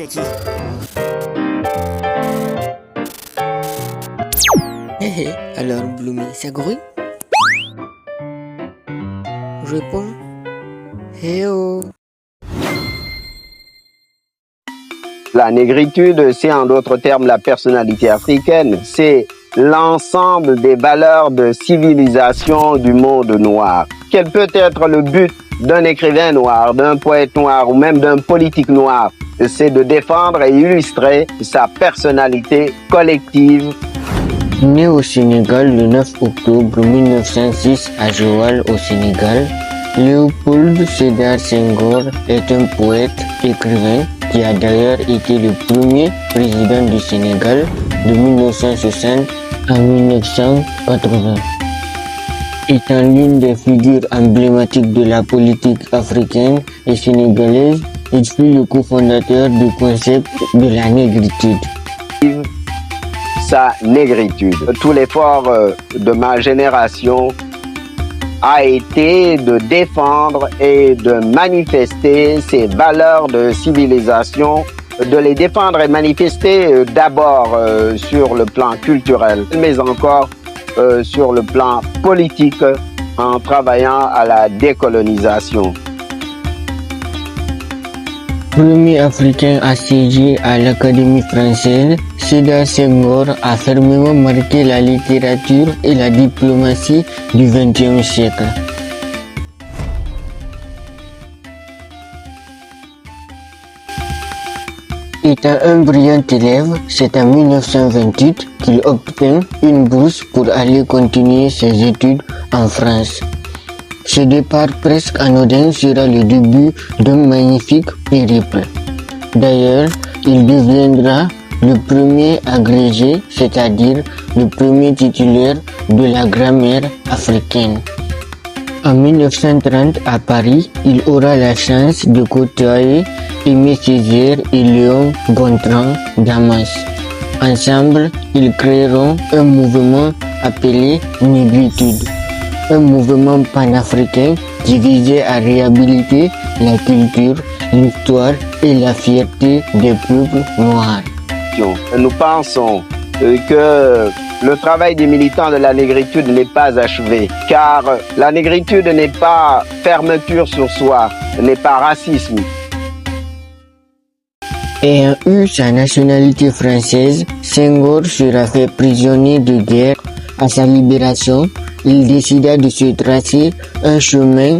c'est qui? Alors, Bloomy, c'est Gru? Réponds. Oh. La négritude, c'est en d'autres termes la personnalité africaine. C'est l'ensemble des valeurs de civilisation du monde noir. Quel peut être le but d'un écrivain noir, d'un poète noir ou même d'un politique noir? C'est de défendre et illustrer sa personnalité collective. Né au Sénégal le 9 octobre 1906 à Joal au Sénégal, Léopold Sédar Senghor est un poète, écrivain qui a d'ailleurs été le premier président du Sénégal de 1960 à 1980. Étant l'une des figures emblématiques de la politique africaine et sénégalaise, il fut le cofondateur du concept de la négritude. Sa négritude. Tout l'effort de ma génération a été de défendre et de manifester ces valeurs de civilisation, de les défendre et manifester d'abord sur le plan culturel, mais encore sur le plan politique en travaillant à la décolonisation. Premier africain à siéger à l'Académie française, Sédar Senghor a fermement marqué la littérature et la diplomatie du XXe siècle. Étant un brillant élève, c'est en 1928 qu'il obtint une bourse pour aller continuer ses études en France. Ce départ presque anodin sera le début d'un magnifique périple. D'ailleurs, il deviendra le premier agrégé, c'est-à-dire le premier titulaire de la grammaire africaine. En 1930, à Paris, il aura la chance de côtoyer Aimé Césaire et Léon Gontran Damas. Ensemble, ils créeront un mouvement appelé Négritude, un mouvement panafricain qui visait à réhabiliter la culture, l'histoire et la fierté des peuples noirs. Nous pensons que le travail des militants de la négritude n'est pas achevé, car la négritude n'est pas fermeture sur soi, n'est pas racisme. Ayant eu sa nationalité française, Senghor sera fait prisonnier de guerre. À sa libération, il décida de se tracer un chemin